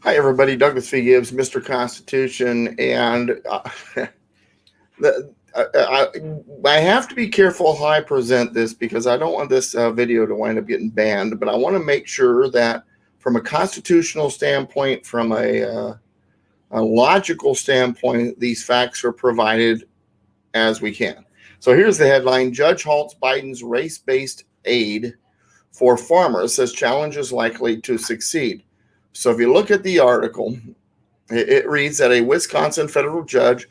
Hi, everybody. Douglas V. Gibbs, Mr. Constitution, and I have to be careful how I present this because I don't want this video to wind up getting banned. But I want to make sure that, from a constitutional standpoint, from a logical standpoint, these facts are provided as we can. So here's the headline: Judge halts Biden's race-based aid for farmers, says challenge is likely to succeed. So if you look at the article, it reads that a Wisconsin federal judge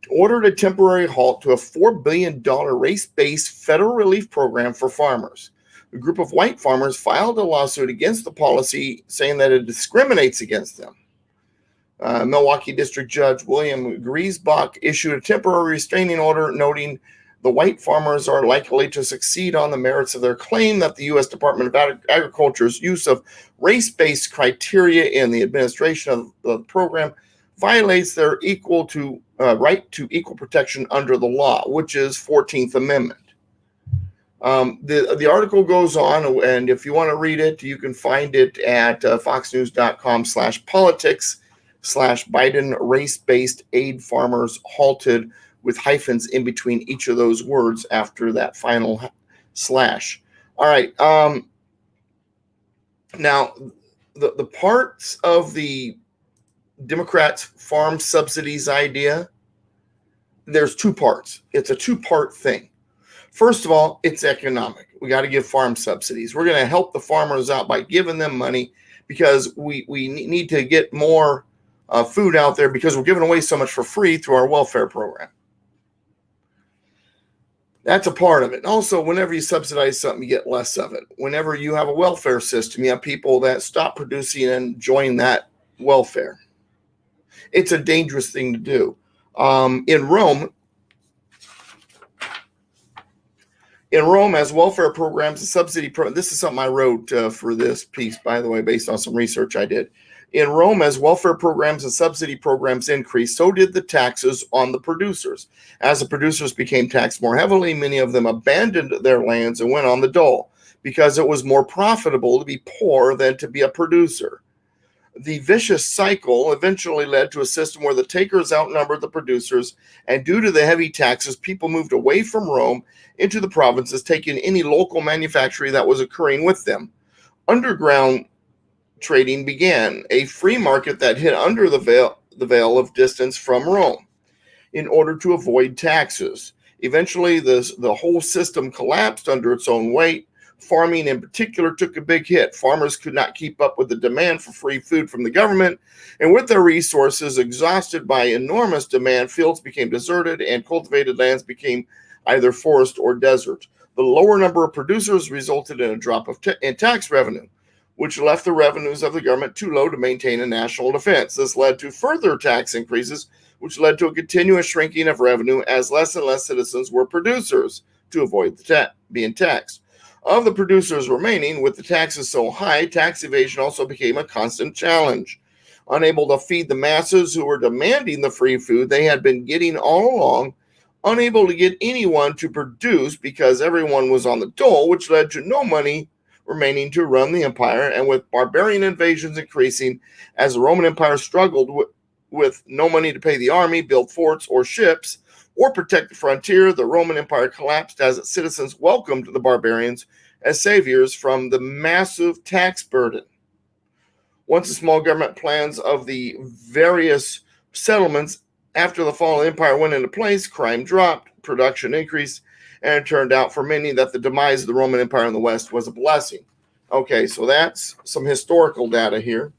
ordered a temporary halt to a $4 billion race-based federal relief program for farmers. A group of white farmers filed a lawsuit against the policy, saying that it discriminates against them. Milwaukee District Judge William Griesbach issued a temporary restraining order, noting the white farmers are likely to succeed on the merits of their claim that the U.S. Department of Agriculture's use of race-based criteria in the administration of the program violates their right to equal protection under the law, which is 14th Amendment. The article goes on, and if you want to read it, you can find it at foxnews.com/politics/Biden race-based aid farmers halted, with hyphens in between each of those words after that final slash. All right. Now, the parts of the Democrats' farm subsidies idea, there's two parts. It's a two-part thing. First of all, it's economic. We got to give farm subsidies. We're going to help the farmers out by giving them money because we need to get more food out there because we're giving away so much for free through our welfare program. That's a part of it. Also, whenever you subsidize something, you get less of it. Whenever you have a welfare system, you have people that stop producing and join that welfare. It's a dangerous thing to do. In Rome, as welfare programs and subsidy this is something I wrote for this piece, by the way, based on some research I did. In Rome, as welfare programs and subsidy programs increased, so did the taxes on the producers. As the producers became taxed more heavily, many of them abandoned their lands and went on the dole because it was more profitable to be poor than to be a producer. The vicious cycle eventually led to a system where the takers outnumbered the producers, and due to the heavy taxes, people moved away from Rome into the provinces, taking any local manufacturing that was occurring with them. Underground trading began, a free market that hid under the veil of distance from Rome in order to avoid taxes. Eventually, the whole system collapsed under its own weight. Farming in particular took a big hit. Farmers could not keep up with the demand for free food from the government, and with their resources exhausted by enormous demand, fields became deserted and cultivated lands became either forest or desert. The lower number of producers resulted in a drop in tax revenue, which left the revenues of the government too low to maintain a national defense. This led to further tax increases, which led to a continuous shrinking of revenue as less and less citizens were producers to avoid being taxed. Of the producers remaining, with the taxes so high, tax evasion also became a constant challenge. Unable to feed the masses who were demanding the free food they had been getting all along, unable to get anyone to produce because everyone was on the dole, which led to no money remaining to run the empire, and with barbarian invasions increasing as the Roman Empire struggled with no money to pay the army, build forts or ships, or protect the frontier, the Roman Empire collapsed as its citizens welcomed the barbarians as saviors from the massive tax burden. Once the small government plans of the various settlements after the fall of the empire went into place, crime dropped, production increased, and it turned out for many that the demise of the Roman Empire in the West was a blessing. Okay, so that's some historical data here.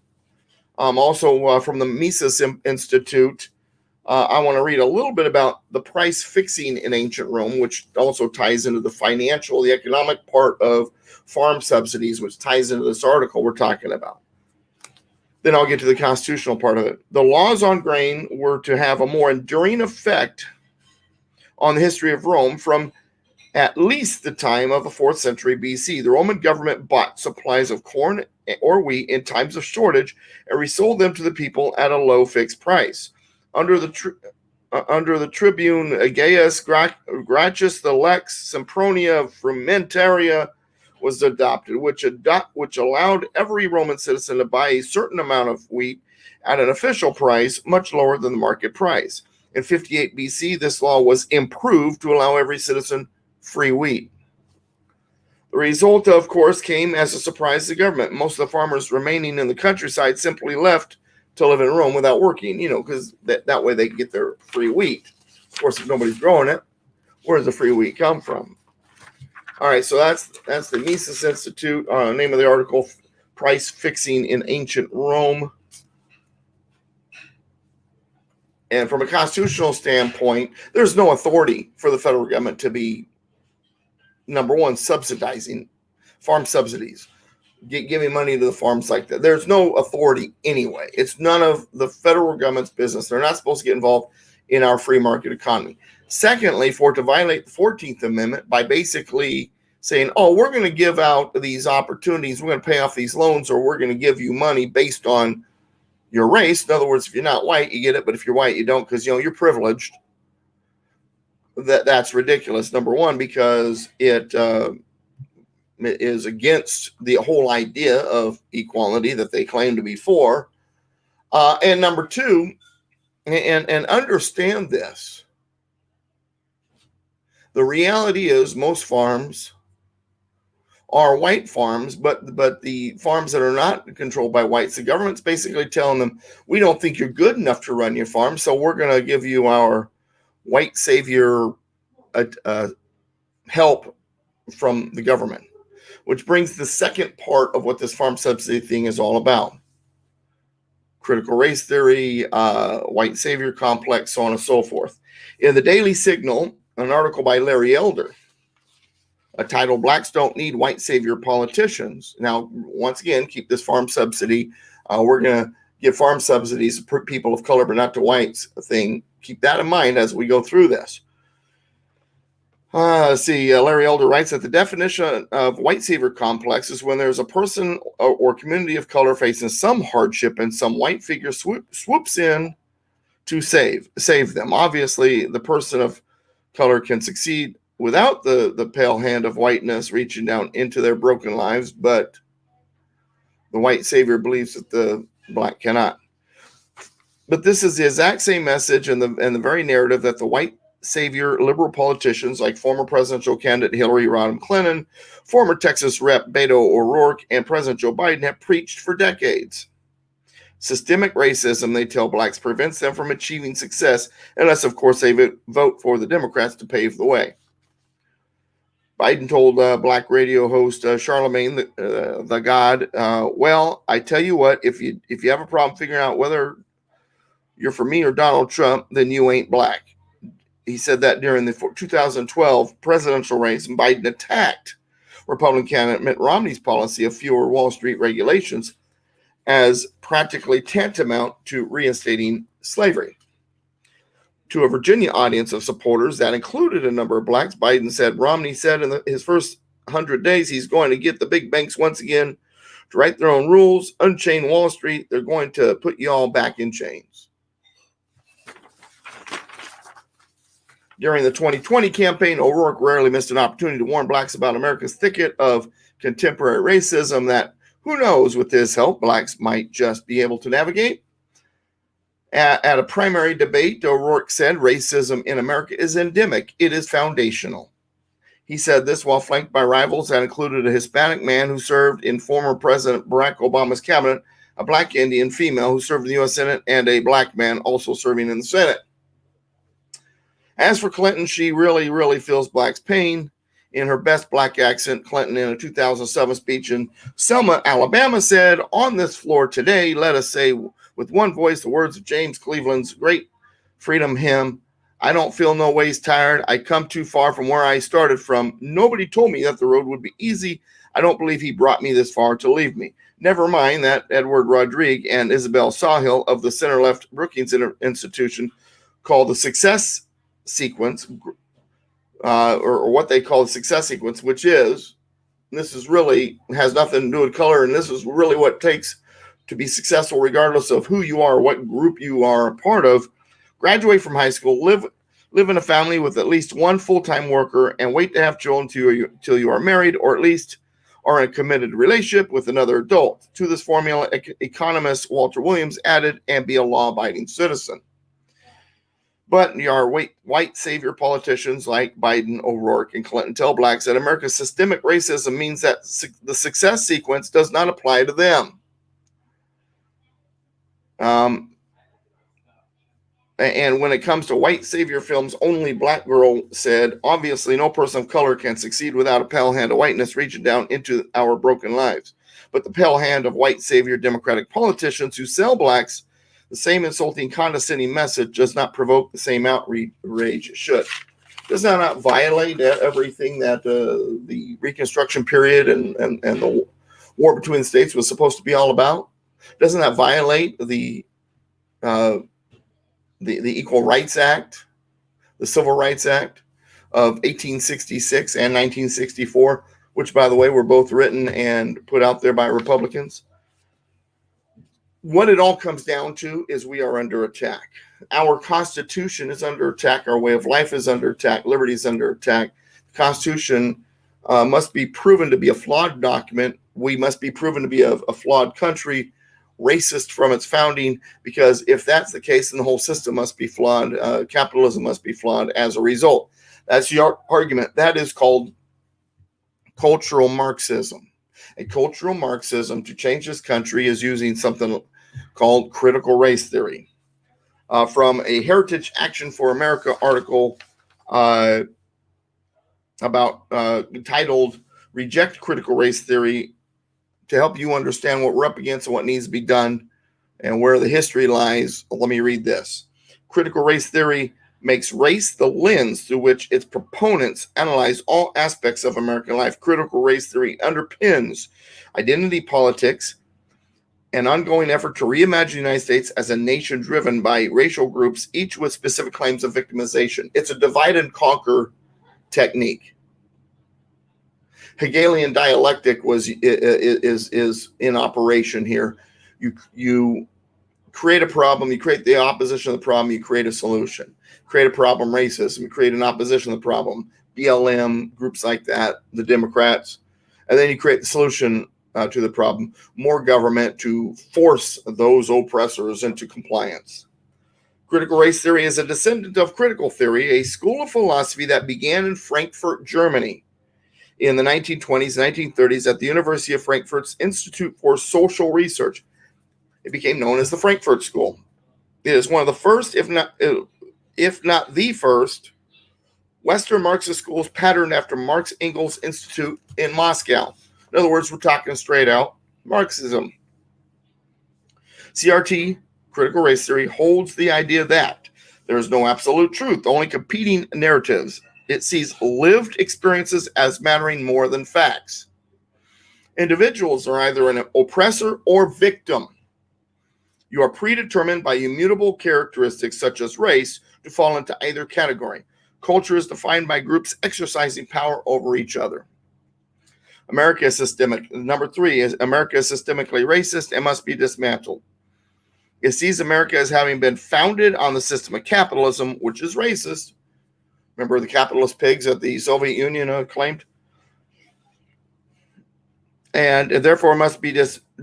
Also from the Mises Institute, I want to read a little bit about the price fixing in ancient Rome, which also ties into the economic part of farm subsidies, which ties into this article we're talking about. Then I'll get to the constitutional part of it. The laws on grain were to have a more enduring effect on the history of Rome from at least the time of the 4th century BC. The Roman government bought supplies of corn or wheat in times of shortage and resold them to the people at a low fixed price. Under the tribune Gaius Gracchus, the lex Sempronia frumentaria was adopted, which allowed every Roman citizen to buy a certain amount of wheat at an official price much lower than the market price. In 58 BC, this law was improved to allow every citizen free wheat. The result, of course, came as a surprise to the government. Most of the farmers remaining in the countryside simply left to live in Rome without working, because that way they could get their free wheat. Of course, if nobody's growing it, where does the free wheat come from? All right, so that's the Mises Institute. Name of the article, Price Fixing in Ancient Rome. And from a constitutional standpoint, there's no authority for the federal government to be, number one, subsidizing farm subsidies, giving money to the farms like that. There's no authority anyway. It's none of the federal government's business. They're not supposed to get involved in our free market economy. Secondly, for it to violate the 14th Amendment by basically saying, oh, we're going to give out these opportunities, we're going to pay off these loans, or we're going to give you money based on your race. In other words, if you're not white, you get it, but if you're white, you don't, because you're privileged. That's ridiculous. Number one, because it is against the whole idea of equality that they claim to be for. And number two, and understand this, the reality is most farms are white farms, but the farms that are not controlled by whites, the government's basically telling them, we don't think you're good enough to run your farm, so we're going to give you our white savior help from the government, which brings the second part of what this farm subsidy thing is all about. Critical race theory, white savior complex, so on and so forth. In the Daily Signal, an article by Larry Elder, titled Blacks Don't Need White Savior Politicians. Now, once again, keep this farm subsidy. We're going to give farm subsidies to people of color, but not to whites thing. Keep that in mind as we go through this. Larry Elder writes that the definition of white savior complex is when there's a person or community of color facing some hardship and some white figure swoops in to save them. Obviously, the person of color can succeed without the pale hand of whiteness reaching down into their broken lives, but the white savior believes that the black cannot. But this is the exact same message and the very narrative that the white savior liberal politicians like former presidential candidate Hillary Rodham Clinton, former Texas Rep. Beto O'Rourke, and President Joe Biden have preached for decades. Systemic racism, they tell blacks, prevents them from achieving success unless, of course, they vote for the Democrats to pave the way. Biden told black radio host Charlemagne the God, well, I tell you what, if you have a problem figuring out whether you're for me or Donald Trump, then you ain't black. He said that during the 2012 presidential race, and Biden attacked Republican candidate Mitt Romney's policy of fewer Wall Street regulations as practically tantamount to reinstating slavery. To a Virginia audience of supporters that included a number of blacks, Biden said, Romney said in his first 100 days, he's going to get the big banks once again to write their own rules, unchain Wall Street. They're going to put you all back in chains. During the 2020 campaign, O'Rourke rarely missed an opportunity to warn blacks about America's thicket of contemporary racism that, who knows, with his help, blacks might just be able to navigate. At a primary debate, O'Rourke said racism in America is endemic. It is foundational. He said this while flanked by rivals that included a Hispanic man who served in former President Barack Obama's cabinet, a black Indian female who served in the U.S. Senate, and a black man also serving in the Senate. As for Clinton, she really, really feels blacks' pain. In her best black accent, Clinton, in a 2007 speech in Selma, Alabama, said, on this floor today, let us say with one voice the words of James Cleveland's great freedom hymn, I don't feel no ways tired. I come too far from where I started from. Nobody told me that the road would be easy. I don't believe he brought me this far to leave me. Never mind that Edward Rodrigue and Isabel Sawhill of the center-left Brookings Institution called the success sequence, or what they call the success sequence, which is, this is really has nothing to do with color, and this is really what it takes to be successful regardless of who you are, what group you are a part of. Graduate from high school, live in a family with at least one full-time worker, and wait to have children till you are married, or at least are in a committed relationship with another adult. To this formula, economist Walter Williams added, and be a law-abiding citizen. But our white savior politicians like Biden, O'Rourke, and Clinton tell blacks that America's systemic racism means that the success sequence does not apply to them. And when it comes to white savior films, only Black Girl said, obviously no person of color can succeed without a pale hand of whiteness reaching down into our broken lives. But the pale hand of white savior Democratic politicians who sell blacks the same insulting, condescending message does not provoke the same outrage it should. Does that not violate everything that the Reconstruction period and the war between the states was supposed to be all about? Doesn't that violate the Equal Rights Act, the Civil Rights Act of 1866 and 1964, which, by the way, were both written and put out there by Republicans? What it all comes down to is we are under attack. Our Constitution is under attack. Our way of life is under attack. Liberty is under attack. The Constitution must be proven to be a flawed document. We must be proven to be a flawed country, racist from its founding, because if that's the case, then the whole system must be flawed. Capitalism must be flawed as a result. That's your argument. That is called cultural Marxism. And cultural Marxism, to change this country, is using something called critical race theory. From a Heritage Action for America article titled Reject Critical Race Theory, to help you understand what we're up against and what needs to be done and where the history lies. Let me read this. Critical race theory makes race the lens through which its proponents analyze all aspects of American life. Critical race theory underpins identity politics, an ongoing effort to reimagine the United States as a nation driven by racial groups, each with specific claims of victimization. It's a divide and conquer technique. Hegelian dialectic is in operation here. You create a problem, you create the opposition of the problem, you create a solution. Create a problem, racism, you create an opposition of the problem, BLM, groups like that, the Democrats, and then you create the solution to the problem, more government to force those oppressors into compliance. Critical race theory is a descendant of critical theory, a school of philosophy that began in Frankfurt, Germany in the 1920s, 1930s at the University of Frankfurt's Institute for Social Research. It became known as the Frankfurt School. It is one of the first, if not the first, Western Marxist schools patterned after Marx Engels Institute in Moscow. In other words, we're talking straight out Marxism. CRT, critical race theory, holds the idea that there is no absolute truth, only competing narratives. It sees lived experiences as mattering more than facts. Individuals are either an oppressor or victim. You are predetermined by immutable characteristics such as race to fall into either category. Culture is defined by groups exercising power over each other. America is systemic. Number 3 is America is systemically racist and must be dismantled. It sees America as having been founded on the system of capitalism, which is racist. Remember the capitalist pigs that the Soviet Union claimed? And therefore must be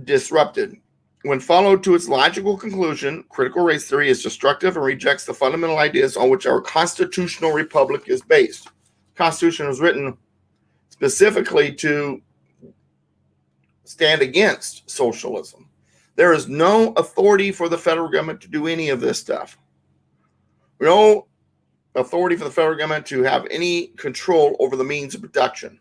disrupted. When followed to its logical conclusion, critical race theory is destructive and rejects the fundamental ideas on which our constitutional republic is based. The Constitution was written specifically to stand against socialism. There is no authority for the federal government to do any of this stuff. No authority for the federal government to have any control over the means of production.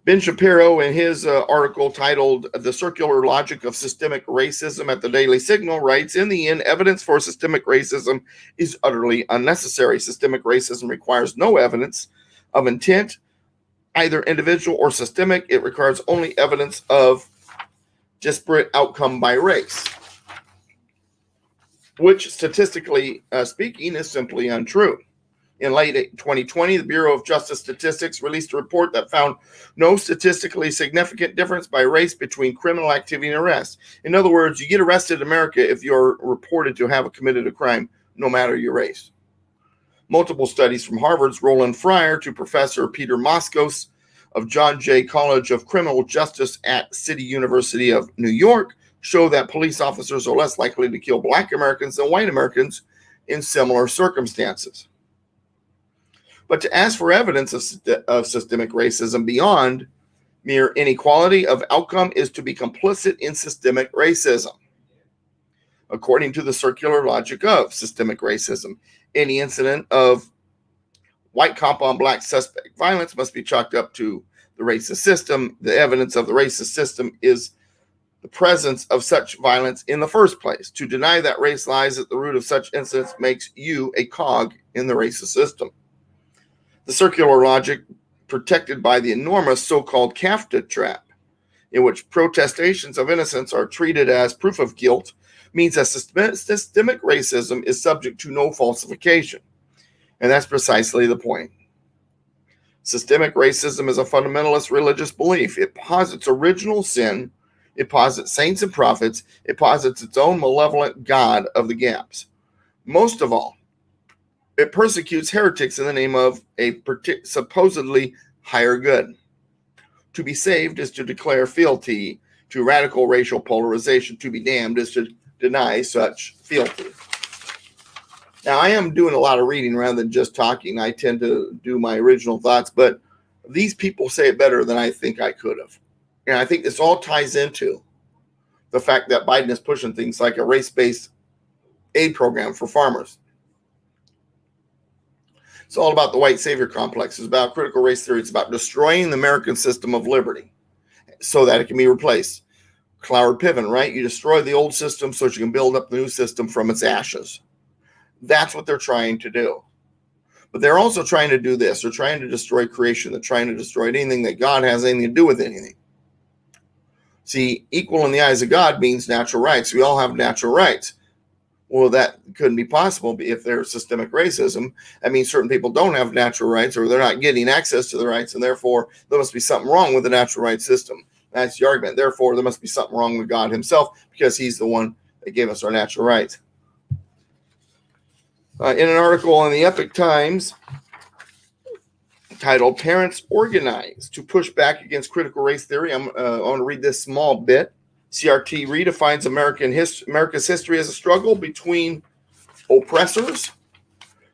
Ben Shapiro, in his article titled The Circular Logic of Systemic Racism at the Daily Signal, writes, in the end, evidence for systemic racism is utterly unnecessary. Systemic racism requires no evidence of intent, either individual or systemic. It requires only evidence of disparate outcome by race, which statistically speaking is simply untrue. In late 2020, the Bureau of Justice Statistics released a report that found no statistically significant difference by race between criminal activity and arrest. In other words, you get arrested in America if you're reported to have committed a crime, no matter your race. Multiple studies from Harvard's Roland Fryer to Professor Peter Moskos of John Jay College of Criminal Justice at City University of New York show that police officers are less likely to kill Black Americans than white Americans in similar circumstances. But to ask for evidence of systemic racism beyond mere inequality of outcome is to be complicit in systemic racism. According to the circular logic of systemic racism, any incident of white cop on black suspect violence must be chalked up to the racist system. The evidence of the racist system is the presence of such violence in the first place. To deny that race lies at the root of such incidents makes you a cog in the racist system. The circular logic, protected by the enormous so-called CAFTA trap, in which protestations of innocence are treated as proof of guilt, means that systemic racism is subject to no falsification. And that's precisely the point. Systemic racism is a fundamentalist religious belief. It posits original sin. It posits saints and prophets. It posits its own malevolent God of the gaps. Most of all, it persecutes heretics in the name of a supposedly higher good. To be saved is to declare fealty to radical racial polarization. To be damned is to deny such fealty. Now, I am doing a lot of reading rather than just talking. I tend to do my original thoughts, but these people say it better than I think I could have. And I think this all ties into the fact that Biden is pushing things like a race-based aid program for farmers. It's all about the white savior complex. It's about critical race theory. It's about destroying the American system of liberty so that it can be replaced. Cloward Piven, right? You destroy the old system so that you can build up the new system from its ashes. That's what they're trying to do. But they're also trying to do this. They're trying to destroy creation. They're trying to destroy anything that God has anything to do with anything. See, equal in the eyes of God means natural rights. We all have natural rights. Well, that couldn't be possible if there's systemic racism. That means certain people don't have natural rights or they're not getting access to the rights, and therefore there must be something wrong with the natural rights system. That's the argument. Therefore, there must be something wrong with God himself because he's the one that gave us our natural rights. In an article in the Epoch Times titled "Parents Organize to Push Back Against Critical Race Theory," I want to read this small bit. CRT redefines America's history as a struggle between oppressors,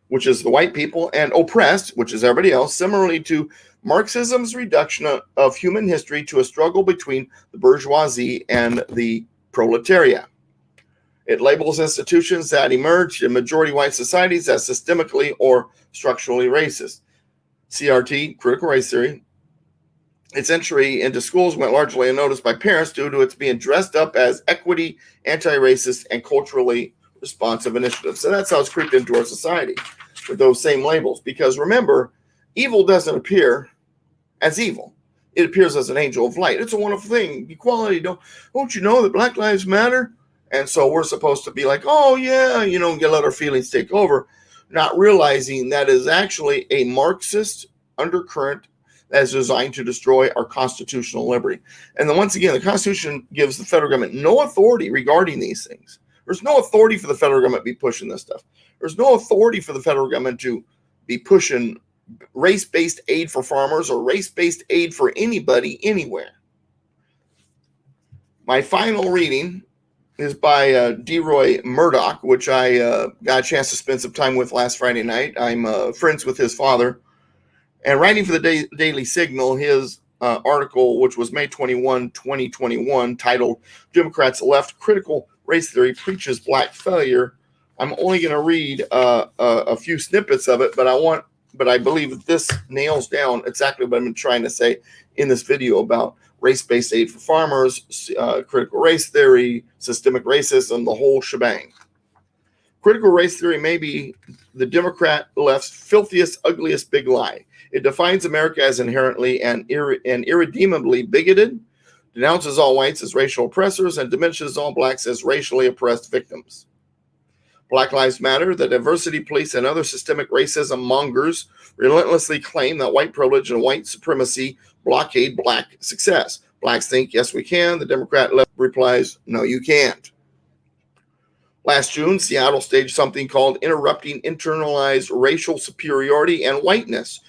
which is the white people, and oppressed, which is everybody else, similarly to Marxism's reduction of human history to a struggle between the bourgeoisie and the proletariat. It labels institutions that emerged in majority white societies as systemically or structurally racist. CRT, critical race theory, its entry into schools went largely unnoticed by parents due to its being dressed up as equity, anti-racist, and culturally responsive initiatives. So that's how it's creeped into our society with those same labels. Because remember, evil doesn't appear as evil. It appears as an angel of light. It's a wonderful thing. Equality, don't you know that Black Lives Matter? And so we're supposed to be like, oh, yeah, get let our feelings take over, not realizing that is actually a Marxist undercurrent that is designed to destroy our constitutional liberty. And then once again, the Constitution gives the federal government no authority regarding these things. There's no authority for the federal government to be pushing this stuff. There's no authority for the federal government to be pushing race-based aid for farmers or race-based aid for anybody anywhere. My final reading is by DeRoy Murdoch, which I got a chance to spend some time with last Friday night. I'm friends with his father. And writing for the Daily Signal, his article, which was May 21, 2021, titled "Democrats Left Critical Race Theory Preaches Black Failure." I'm only going to read a few snippets of it, but I believe that this nails down exactly what I've been trying to say in this video about race-based aid for farmers, critical race theory, systemic racism, the whole shebang. Critical race theory may be the Democrat left's filthiest, ugliest big lie. It defines America as inherently and irredeemably bigoted, denounces all whites as racial oppressors, and diminishes all blacks as racially oppressed victims. Black Lives Matter, the diversity police, and other systemic racism mongers relentlessly claim that white privilege and white supremacy blockade black success. Blacks think, yes, we can. The Democrat left replies, no, you can't. Last June, Seattle staged something called Interrupting Internalized Racial Superiority and Whiteness,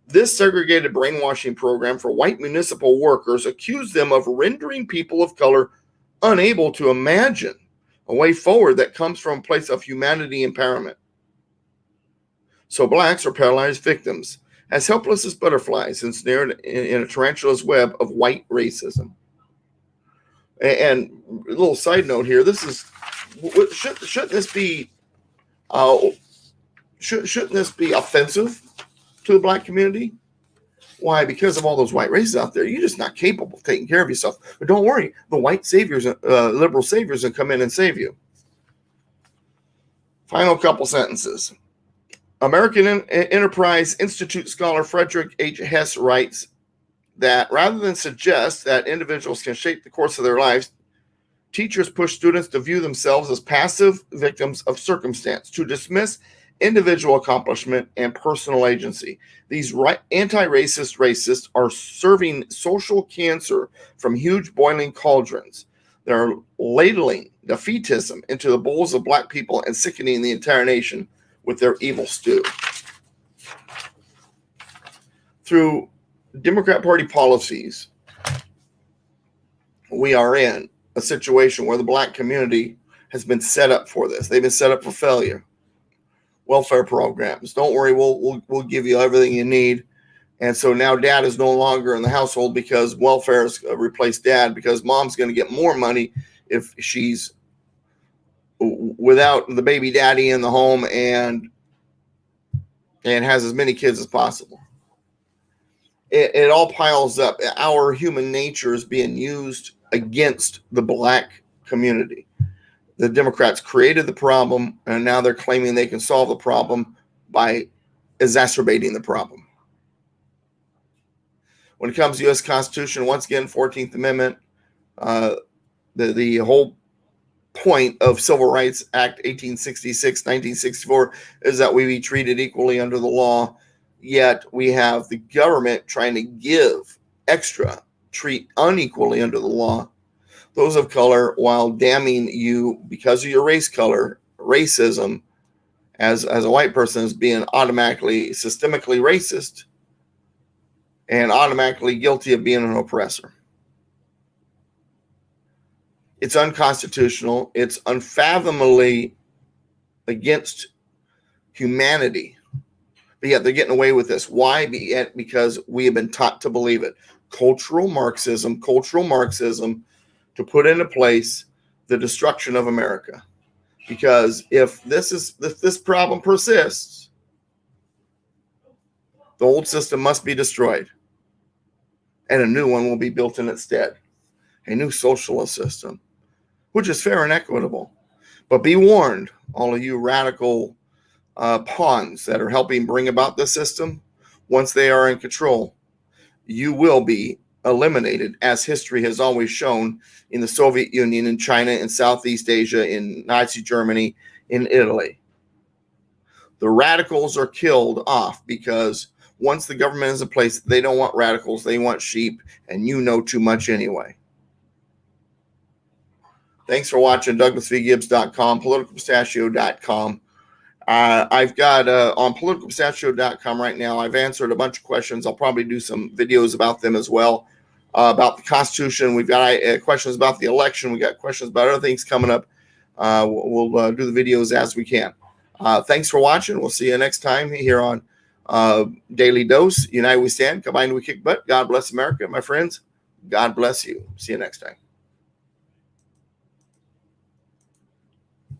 This segregated brainwashing program for white municipal workers accused them of rendering people of color unable to imagine a way forward that comes from a place of humanity empowerment. So blacks are paralyzed victims, as helpless as butterflies ensnared in a tarantula's web of white racism. And a little side note here: this is shouldn't this be shouldn't this be offensive to the black community? Why? Because of all those white races out there, you're just not capable of taking care of yourself. But don't worry, the white saviors, liberal saviors, will come in and save you. Final couple sentences. American Enterprise Institute scholar Frederick H. Hess writes that rather than suggest that individuals can shape the course of their lives, teachers push students to view themselves as passive victims of circumstance, to dismiss individual accomplishment and personal agency. These anti-racist racists are serving social cancer from huge boiling cauldrons. They're ladling defeatism into the bowls of black people and sickening the entire nation with their evil stew. Through Democrat Party policies, we are in a situation where the black community has been set up for this. They've been set up for failure. Welfare programs. Don't worry, we'll give you everything you need. And so now dad is no longer in the household because welfare has replaced dad, because mom's going to get more money if she's without the baby daddy in the home and has as many kids as possible. It all piles up. Our human nature is being used against the black community. The Democrats created the problem, and now they're claiming they can solve the problem by exacerbating the problem. When it comes to U.S. Constitution, once again, 14th Amendment, the whole point of Civil Rights Act 1866, 1964 is that we be treated equally under the law, yet we have the government trying to give extra, treat unequally under the law those of color, while damning you because of your race color, racism, as a white person, as being automatically systemically racist and automatically guilty of being an oppressor. It's unconstitutional. It's unfathomably against humanity. But yet they're getting away with this. Why? Because we have been taught to believe it. Cultural Marxism to put into place the destruction of America. Because if this problem persists, the old system must be destroyed, and a new one will be built in its stead, a new socialist system, which is fair and equitable. But be warned, all of you radical pawns that are helping bring about the system, once they are in control, you will be eliminated, as history has always shown in the Soviet Union, in China, in Southeast Asia, in Nazi Germany, in Italy. The radicals are killed off because once the government is in place, they don't want radicals, they want sheep, and you know too much anyway. Thanks for watching. DouglasVGibbs.com, PoliticalPistachio.com. I've got on PoliticalPistachio.com right now, I've answered a bunch of questions. I'll probably do some videos about them as well, about the Constitution. We've got questions about the election. We got questions about other things coming up. We'll do the videos as we can. Thanks for watching. We'll see you next time here on Daily Dose. United we stand, combined we kick butt. God bless America, my friends. God bless you. See you next time.